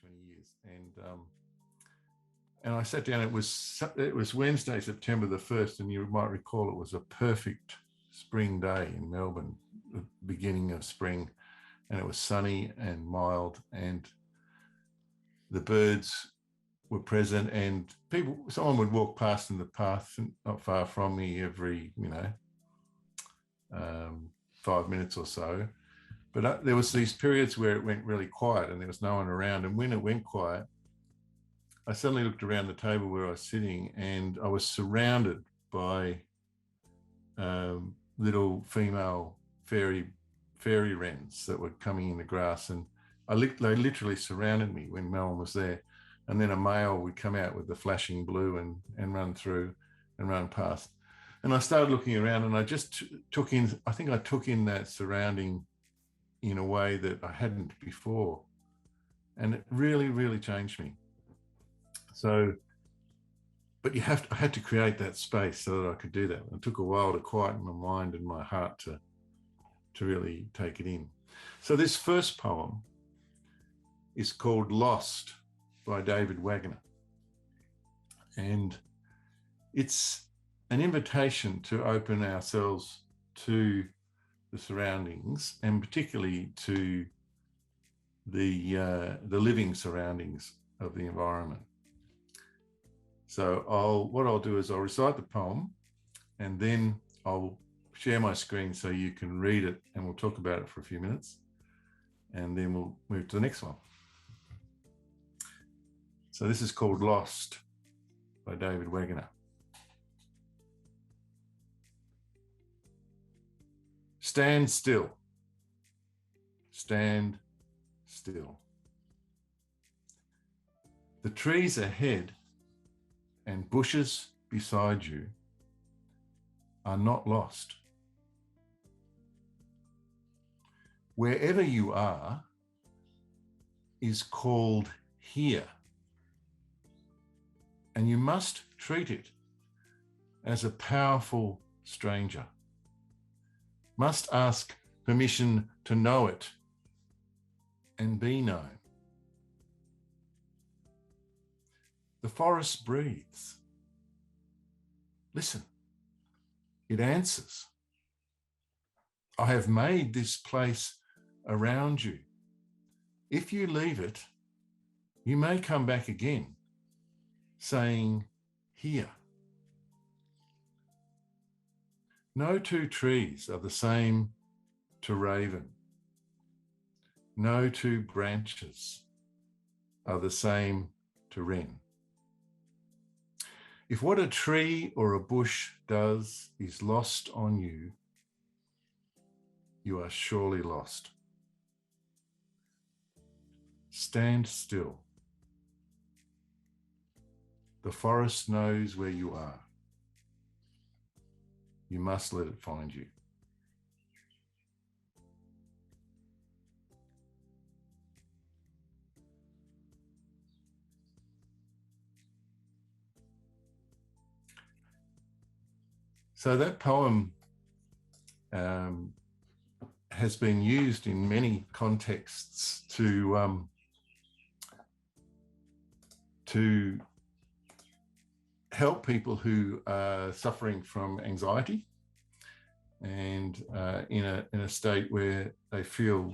20 years. And I sat down. It was Wednesday, September the 1st, and you might recall it was a perfect spring day in Melbourne, the beginning of spring, and it was sunny and mild, and the birds were present, and someone would walk past in the path not far from me every 5 minutes or so. But there was these periods where it went really quiet and there was no one around. And when it went quiet, I suddenly looked around the table where I was sitting, and I was surrounded by little female fairy wrens that were coming in the grass, and they literally surrounded me when no one was there. And then a male would come out with the flashing blue and run through and run past. And I started looking around, and I just took in that surrounding in a way that I hadn't before. And it really, really changed me. So, but I had to create that space so that I could do that. It took a while to quieten my mind and my heart to really take it in. So this first poem is called Lost by David Wagner. And it's an invitation to open ourselves to the surroundings, and particularly to the living surroundings of the environment. So what I'll do is I'll recite the poem, and then I'll share my screen so you can read it, and we'll talk about it for a few minutes, and then we'll move to the next one. So this is called Lost by David Wagner. Stand still. Stand still. The trees ahead and bushes beside you are not lost. Wherever you are is called here, and you must treat it as a powerful stranger. Must ask permission to know it and be known. The forest breathes. Listen, it answers. I have made this place around you. If you leave it, you may come back again, saying, here. No two trees are the same to raven. No two branches are the same to wren. If what a tree or a bush does is lost on you, you are surely lost. Stand still. The forest knows where you are. You must let it find you. So that poem has been used in many contexts to help people who are suffering from anxiety and in a state where they feel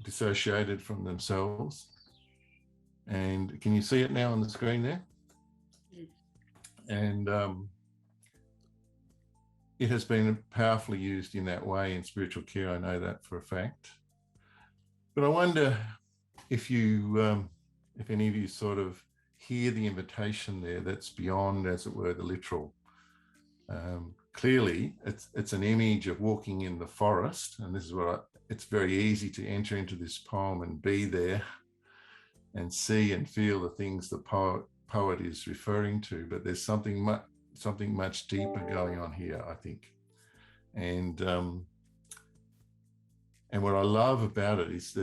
dissociated from themselves. And can you see it now on the screen there? And it has been powerfully used in that way in spiritual care. I know that for a fact. But I wonder if any of you sort of hear the invitation there that's beyond, as it were, the literal. Clearly, it's an image of walking in the forest, and this is it's very easy to enter into this poem and be there and see and feel the things the poet is referring to, but there's something much deeper going on here, I think. And what I love about it is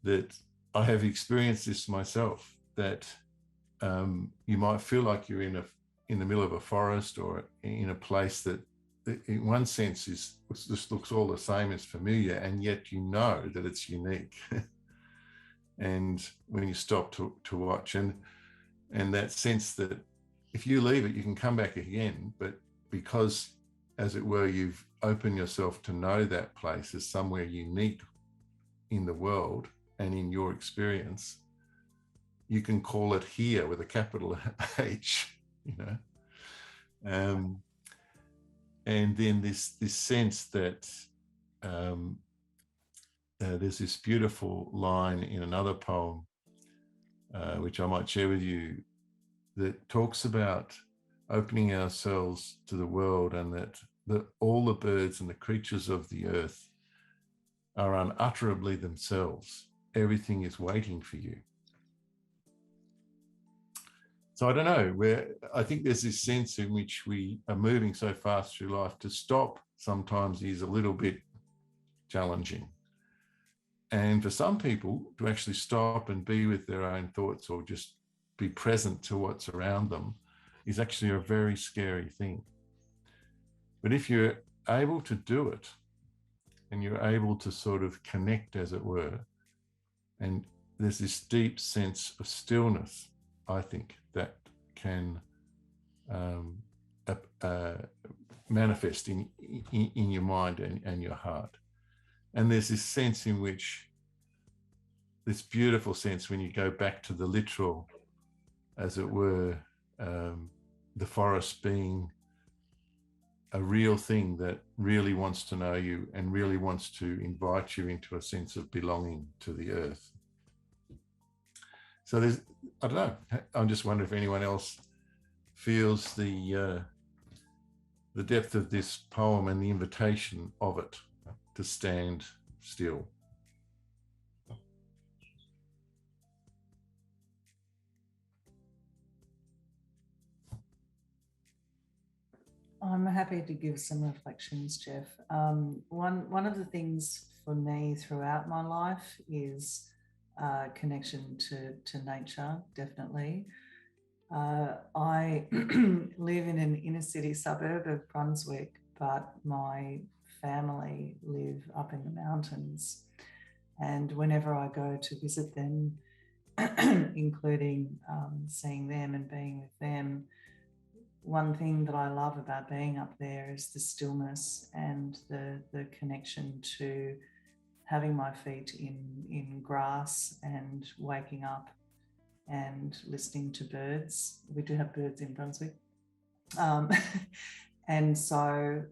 that I have experienced this myself, that you might feel like you're in the middle of a forest or in a place that in one sense just looks all the same as familiar, and yet you know that it's unique. And when you stop to watch, and that sense that if you leave it, you can come back again, but because, as it were, you've opened yourself to know that place as somewhere unique in the world and in your experience, you can call it here with a capital H, you know. And then this sense that there's this beautiful line in another poem, which I might share with you, that talks about opening ourselves to the world, and that all the birds and the creatures of the earth are unutterably themselves. Everything is waiting for you. So I don't know, I think there's this sense in which we are moving so fast through life, to stop sometimes is a little bit challenging. And for some people, to actually stop and be with their own thoughts or just be present to what's around them is actually a very scary thing. But if you're able to do it, and you're able to sort of connect, as it were, and there's this deep sense of stillness, I think, that can manifest in your mind and your heart. And there's this sense in which, this beautiful sense when you go back to the literal, as it were, the forest being a real thing that really wants to know you and really wants to invite you into a sense of belonging to the earth. So there's, I don't know, I'm just wondering if anyone else feels the depth of this poem and the invitation of it to stand still. I'm happy to give some reflections, Geoff. One of the things for me throughout my life is connection to nature, definitely. I live in an inner city suburb of Brunswick, but my family live up in the mountains. And whenever I go to visit them, including seeing them and being with them, one thing that I love about being up there is the stillness and the connection to having my feet in grass and waking up and listening to birds. We do have birds in Brunswick. And so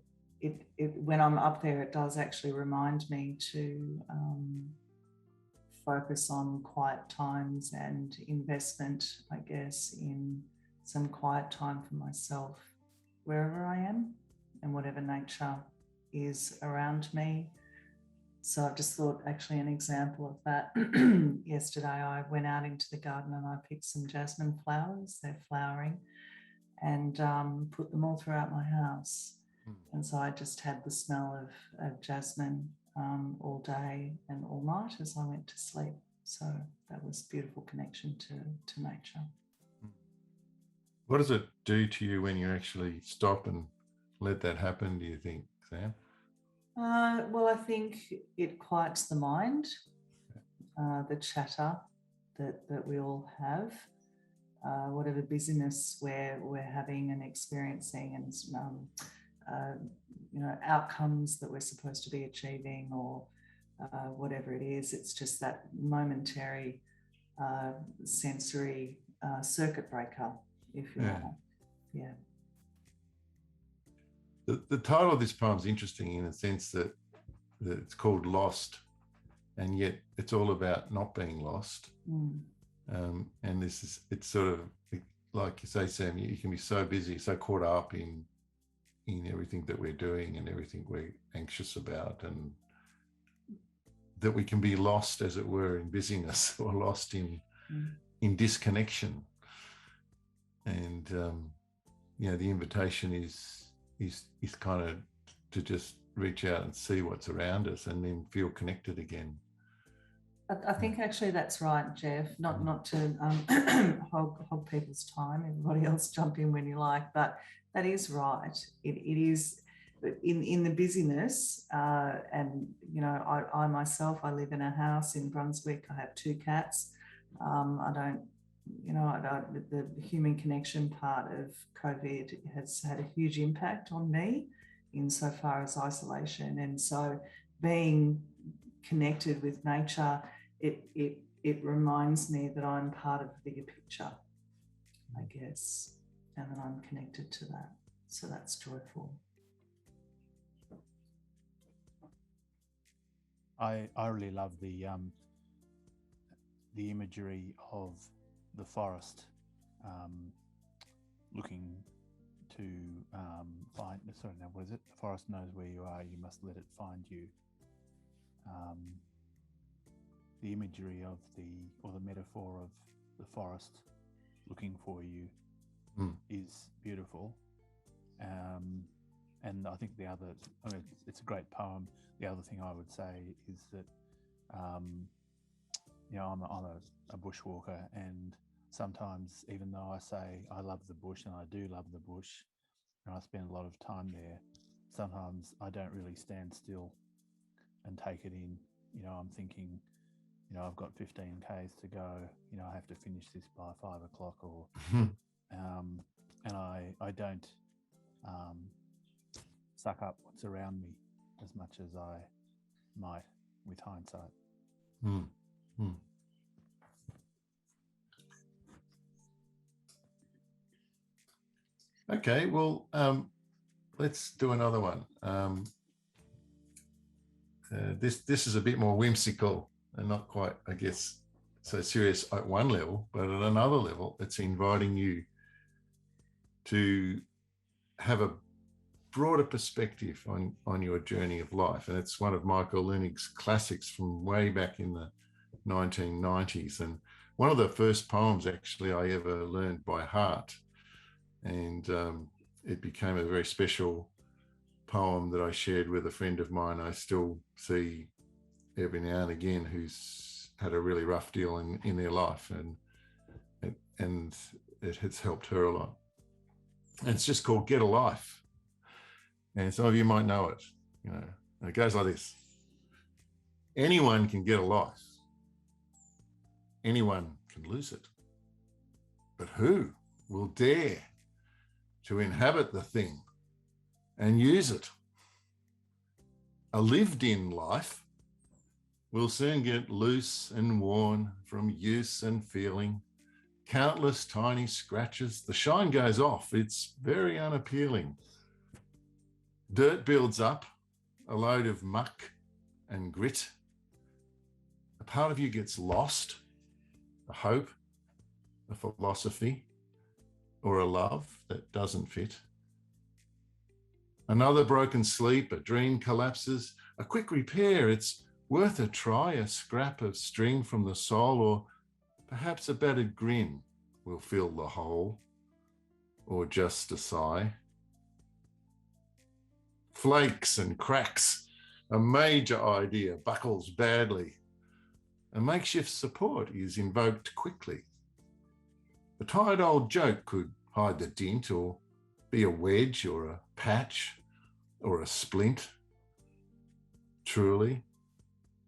when I'm up there, it does actually remind me to focus on quiet times and investment, I guess, in some quiet time for myself, wherever I am and whatever nature is around me. So I've just thought, actually, an example of that. Yesterday, I went out into the garden and I picked some jasmine flowers. They're flowering, and put them all throughout my house. And so I just had the smell of jasmine all day and all night as I went to sleep. So that was beautiful connection to nature. What does it do to you when you actually stop and let that happen, do you think, Sam? Well, I think it quiets the mind, the chatter that we all have, whatever busyness we're having and experiencing, and outcomes that we're supposed to be achieving, or whatever it is. It's just that momentary sensory circuit breaker, if you like. Yeah. The title of this poem is interesting in the sense that it's called Lost, and yet it's all about not being lost. And it's sort of, like you say, Sam, you can be so busy, so caught up in everything that we're doing and everything we're anxious about, and that we can be lost, as it were, in busyness, or lost in disconnection. And the invitation is kind of to just reach out and see what's around us, and then feel connected again. I think actually that's right, Geoff. Not to hog people's time. Everybody else jump in when you like, but that is right. It is but in the busyness, and you know, I myself, I live in a house in Brunswick. I have 2 cats. I don't, you know, the human connection part of COVID has had a huge impact on me insofar as isolation, and so being connected with nature, it reminds me that I'm part of the bigger picture, I guess, and that I'm connected to that. So that's joyful. I really love the imagery of the forest looking to find. Sorry, now what is it? The forest knows where you are. You must let it find you. The imagery of the metaphor of the forest looking for you is beautiful. And I think it's a great poem. The other thing I would say is that, you know, I'm a bushwalker, and sometimes, even though I say I love the bush, and I do love the bush, and I spend a lot of time there, sometimes I don't really stand still and take it in. You know, I'm thinking, you know, I've got 15 Ks to go, you know, I have to finish this by 5 o'clock, or, and I don't suck up what's around me as much as I might with hindsight. Okay, well, let's do another one. This is a bit more whimsical and not quite, I guess, so serious at one level, but at another level, it's inviting you to have a broader perspective on your journey of life. And it's one of Michael Leinig's classics from way back in the 1990s. And one of the first poems, actually, I ever learned by heart. And it became a very special poem that I shared with a friend of mine I still see every now and again, who's had a really rough deal in their life, and it has helped her a lot. And it's just called Get a Life. And some of you might know it, you know, and it goes like this. Anyone can get a life. Anyone can lose it. But who will dare to inhabit the thing and use it? A lived-in life will soon get loose and worn from use and feeling. Countless tiny scratches, the shine goes off, it's very unappealing. Dirt builds up, a load of muck and grit. A part of you gets lost, a hope, a philosophy, or a love that doesn't fit. Another broken sleep, a dream collapses, a quick repair, it's worth a try, a scrap of string from the soul, or perhaps a battered grin will fill the hole, or just a sigh. Flakes and cracks, a major idea buckles badly. A makeshift support is invoked quickly. A tired old joke could hide the dint, or be a wedge, or a patch, or a splint. Truly,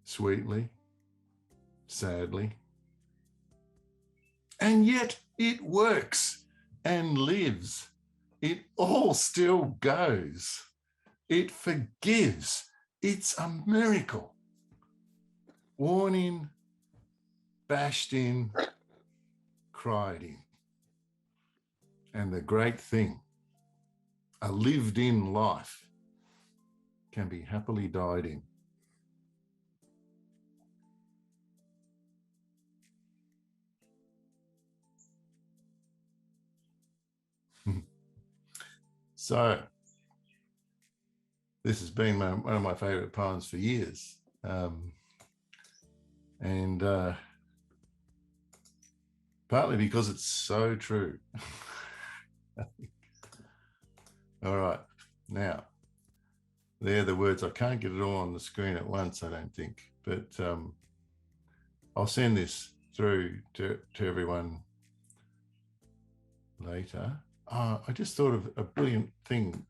sweetly, sadly. And yet it works and lives. It all still goes. It forgives. It's a miracle. Worn in, bashed in, cried in. And the great thing, a lived-in life can be happily died in. So, this has been one of my favourite poems for years. And partly because it's so true. All right, now, they're the words. I can't get it all on the screen at once, I don't think, but I'll send this through to everyone later. I just thought of a brilliant thing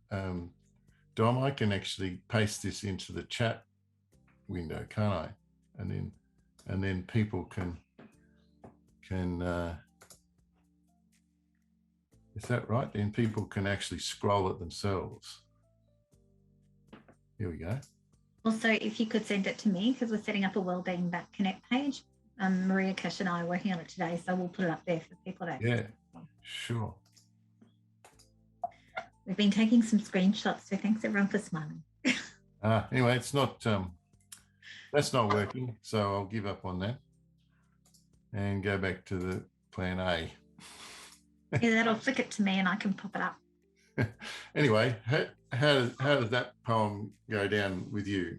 Dom, I can actually paste this into the chat window, can't I? And then people can is that right? Then people can actually scroll it themselves. Here we go. Also, if you could send it to me, because we're setting up a Wellbeing Back Connect page. Maria, Cash and I are working on it today, so we'll put it up there for people to. Yeah, sure. We've been taking some screenshots, so thanks everyone for smiling. Anyway, it's not, that's not working, so I'll give up on that and go back to the plan A. Yeah, that'll flick it to me and I can pop it up. Anyway, how does that poem go down with you?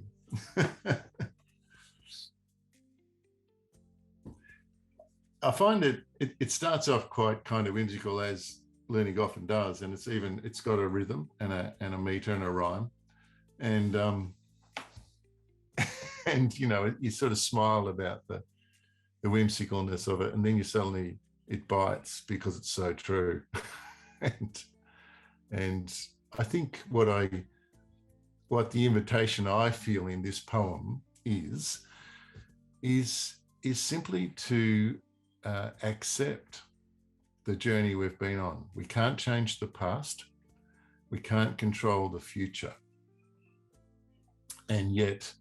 I find it starts off quite kind of whimsical, as learning often does, and it's got a rhythm and a meter and a rhyme, and and you know, you sort of smile about the whimsicalness of it, and then you suddenly it bites because it's so true. and I think what the invitation I feel in this poem is simply to accept the journey we've been on. We can't change the past. We can't control the future. And yet,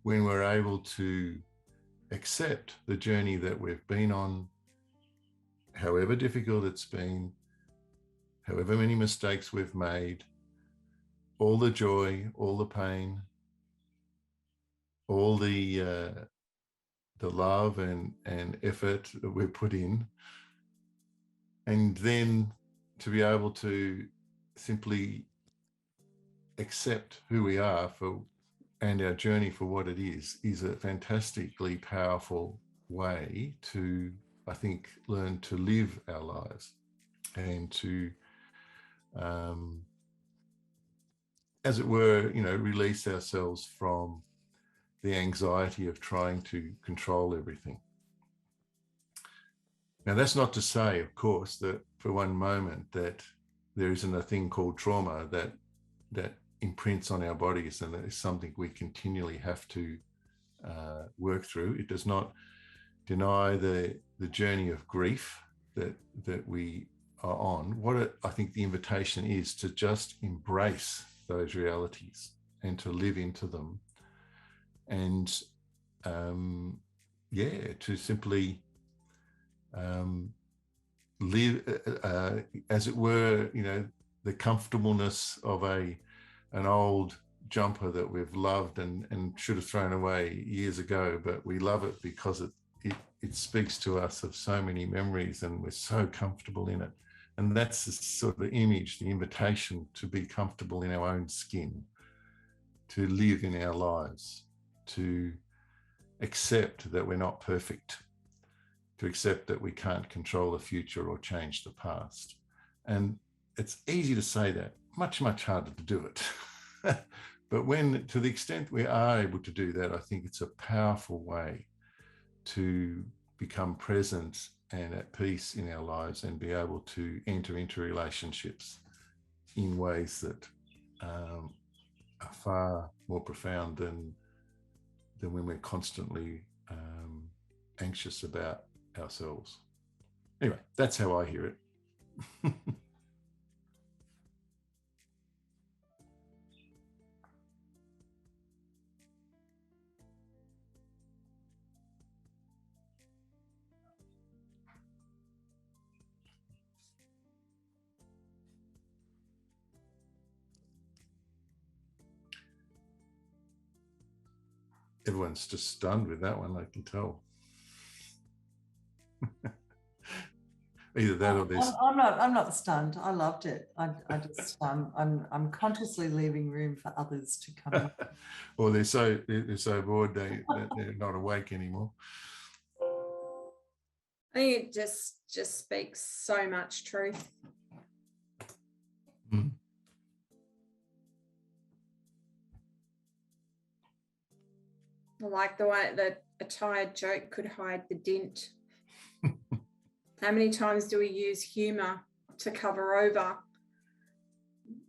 when we're able to accept the journey that we've been on, however difficult it's been, however many mistakes we've made, all the joy, all the pain, all the love and effort that we've put in, and then to be able to simply accept who we are and our journey for what it is a fantastically powerful way to, I think, learn to live our lives and to, as it were, you know, release ourselves from the anxiety of trying to control everything. Now, that's not to say, of course, that for one moment that there isn't a thing called trauma that imprints on our bodies, and that is something we continually have to work through. It does not deny the journey of grief that we are on. I think the invitation is to just embrace those realities and to live into them, and to simply live, as it were, you know, the comfortableness of an old jumper that we've loved and should have thrown away years ago, but we love it because it speaks to us of so many memories and we're so comfortable in it. And that's the sort of image, the invitation to be comfortable in our own skin, to live in our lives, to accept that we're not perfect, to accept that we can't control the future or change the past. And it's easy to say that, much, much harder to do it. But when, to the extent we are able to do that, I think it's a powerful way to become present and at peace in our lives and be able to enter into relationships in ways that are far more profound than when we're constantly anxious about ourselves. Anyway, that's how I hear it. Everyone's just stunned with that one, I can tell. Either that or this. I'm not stunned. I loved it. I just I'm consciously leaving room for others to come in. Or they're so bored they're not awake anymore. I think it just speaks so much truth. Mm. I like the way that a tired joke could hide the dint. How many times do we use humour to cover over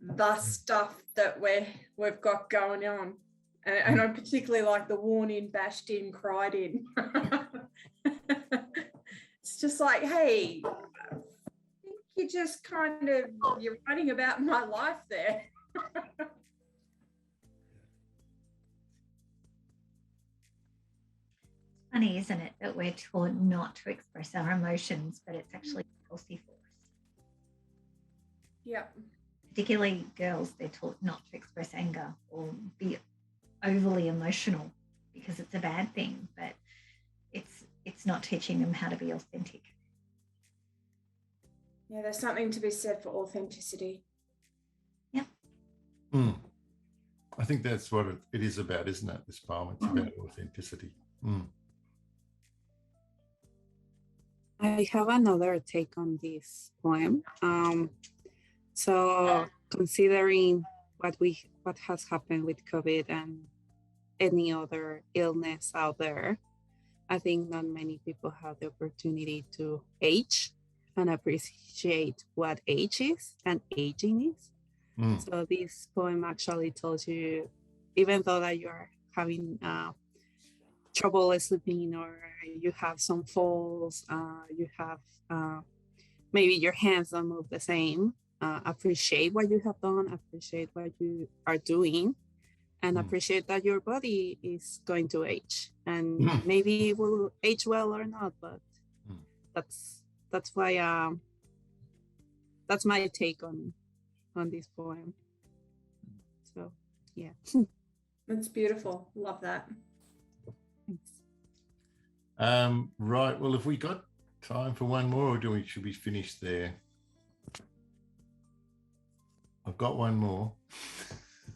the stuff that we've got going on. And I particularly like the worn in, bashed in, cried in. It's just like, hey, I think you just you're writing about my life there. Funny, isn't it, that we're taught not to express our emotions, but it's actually healthy for us. Yeah. Particularly girls, they're taught not to express anger or be overly emotional because it's a bad thing, but it's not teaching them how to be authentic. Yeah, there's something to be said for authenticity. Yep. I think that's what it is about, isn't it? This poem, it's about authenticity. I have another take on this poem. So considering what has happened with COVID and any other illness out there, I think not many people have the opportunity to age and appreciate what age is and aging is. So this poem actually tells you, even though that you're having trouble sleeping, or you have some falls, you have maybe your hands don't move the same, appreciate what you have done, appreciate what you are doing, and appreciate that your body is going to age, and maybe it will age well or not, but that's why that's my take on this poem. So yeah. That's beautiful. Love that. Thanks. Right. Well, have we got time for one more, or should we finish there? I've got one more.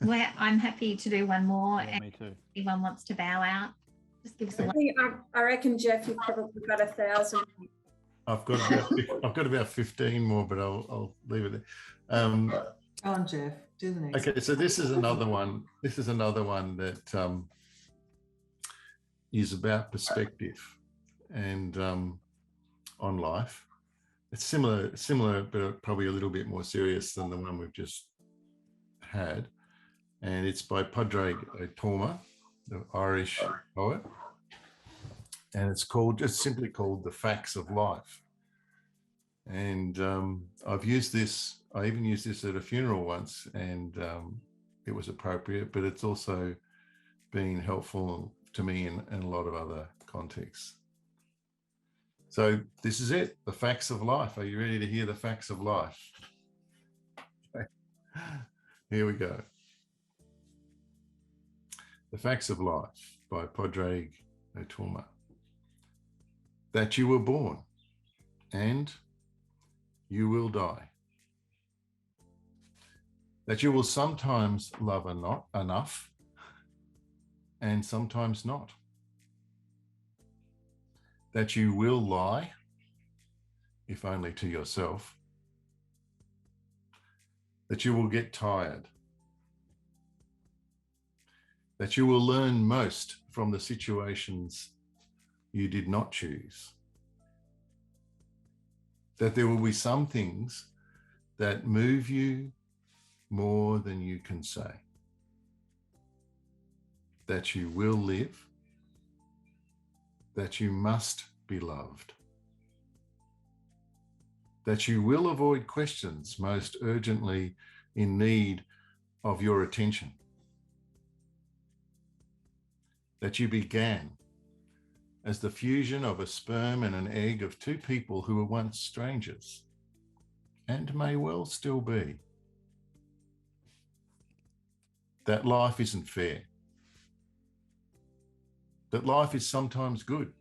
Well, I'm happy to do one more. Yeah, me too. If anyone wants to bow out, just give us a I reckon, Geoff, you've probably got 1,000. I've got about 15 more, but I'll leave it there. Go on, Geoff. Do the next. Okay, so this is another one. This is another one that is about perspective and on life. It's similar, but probably a little bit more serious than the one we've just had. And it's by Padraig O'Tuama, the Irish poet. And it's simply called The Facts of Life. And I've used this, I even used this at a funeral once, and it was appropriate, but it's also been helpful to me in a lot of other contexts. So this is it, the facts of life. Are you ready to hear the facts of life? Okay. Here we go. The Facts of Life by Padraig O'Tuama. That you were born and you will die. That you will sometimes love enough and sometimes not. That you will lie, if only to yourself. That you will get tired. That you will learn most from the situations you did not choose. That there will be some things that move you more than you can say. That you will live. That you must be loved. That you will avoid questions most urgently in need of your attention. That you began as the fusion of a sperm and an egg of two people who were once strangers and may well still be. That life isn't fair. That life is sometimes good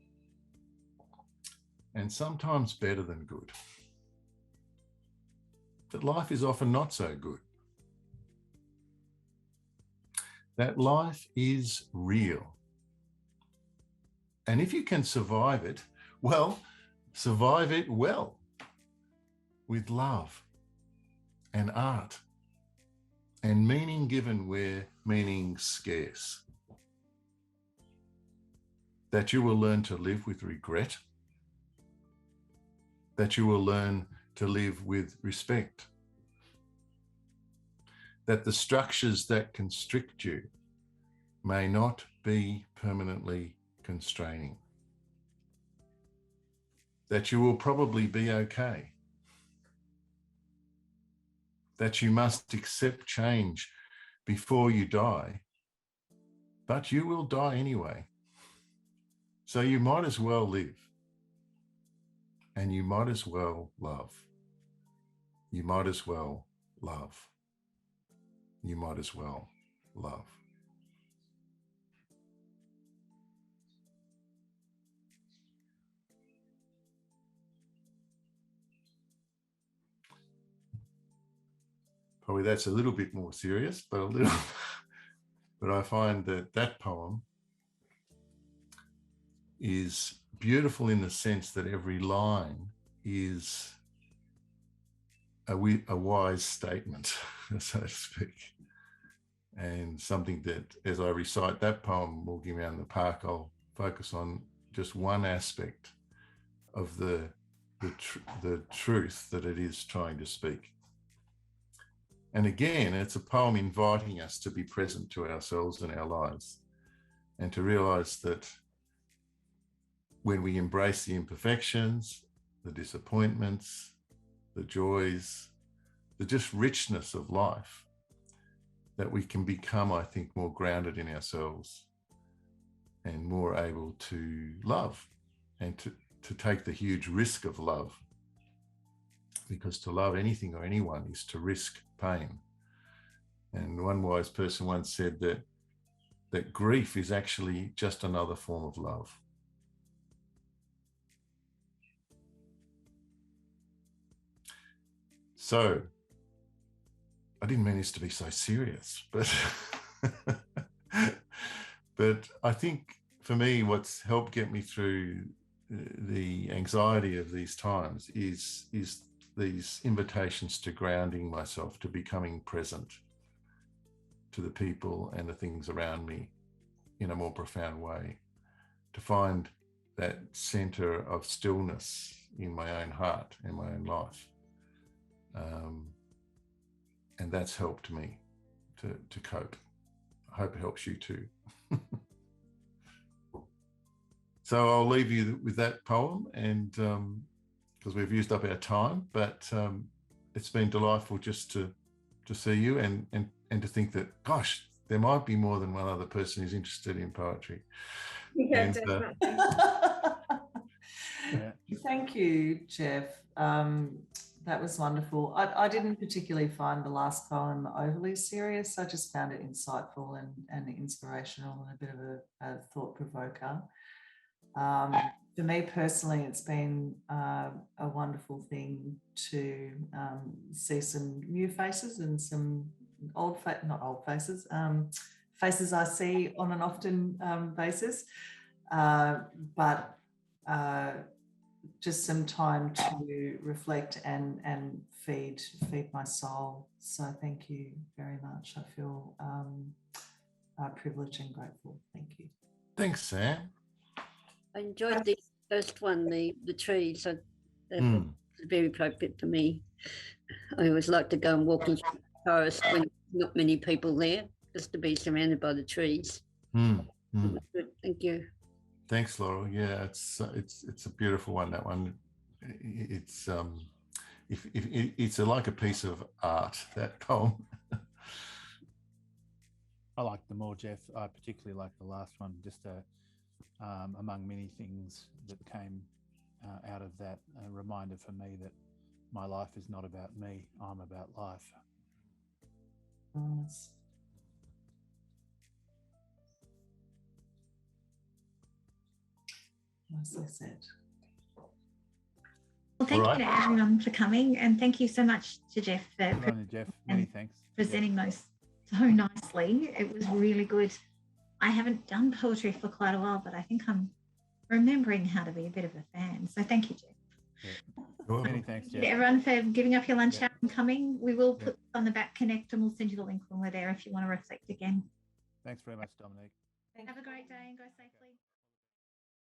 and sometimes better than good. That life is often not so good. That life is real. And if you can survive it, well, survive it well, with love and art and meaning given where meaning's scarce. That you will learn to live with regret. That you will learn to live with respect. that the structures that constrict you may not be permanently constraining, that you will probably be okay, that you must accept change before you die, but you will die anyway. So you might as well live, and you might as well love. You might as well love. You might as well love. Probably that's a little bit more serious, but but I find that that poem is beautiful in the sense that every line is a wise statement, so to speak. And something that, as I recite that poem walking around the park, I'll focus on just one aspect of the truth that it is trying to speak. And again, it's a poem inviting us to be present to ourselves and our lives, and to realize that when we embrace the imperfections, the disappointments, the joys, the just richness of life, that we can become, I think, more grounded in ourselves and more able to love and to take the huge risk of love. Because to love anything or anyone is to risk pain. And one wise person once said that grief is actually just another form of love. So, I didn't mean this to be so serious, but but I think for me, what's helped get me through the anxiety of these times is these invitations to grounding myself, to becoming present to the people and the things around me in a more profound way, to find that center of stillness in my own heart and my own life. And that's helped me to cope. I hope it helps you too. So I'll leave you with that poem, and because we've used up our time, but it's been delightful just to see you and to think that, gosh, there might be more than one other person who's interested in poetry. Yeah, And, definitely. Yeah. Thank you, Geoff. That was wonderful. I didn't particularly find the last poem overly serious. I just found it insightful and inspirational and a bit of a thought provoker. For me personally, it's been a wonderful thing to see some new faces and some faces I see on an often basis, but just some time to reflect and feed my soul. So thank you very much. I feel privileged and grateful. Thank you. Thanks, Sam. I enjoyed the first one, the trees. That was very appropriate for me. I always like to go and walk in the forest when not many people there, just to be surrounded by the trees. Good. Thank you. Thanks, Laurel. Yeah, it's a beautiful one. That one, it's it's like a piece of art, that poem. I like them all, Geoff. I particularly like the last one, just among many things that came out of that, a reminder for me that my life is not about me, I'm about life. Nice. Nicely said. Well, thank you to everyone for coming, and thank you so much to Geoff for Good on you, Geoff. Many thanks. presenting those so nicely. It was really good. I haven't done poetry for quite a while, but I think I'm remembering how to be a bit of a fan. So thank you, Geoff. Yeah. Many thanks, Geoff. Everyone for giving up your lunch hour and coming. We will put on the back connect, and we'll send you the link when we're there if you want to reflect again. Thanks very much, Dominique. Have a great day and go safely.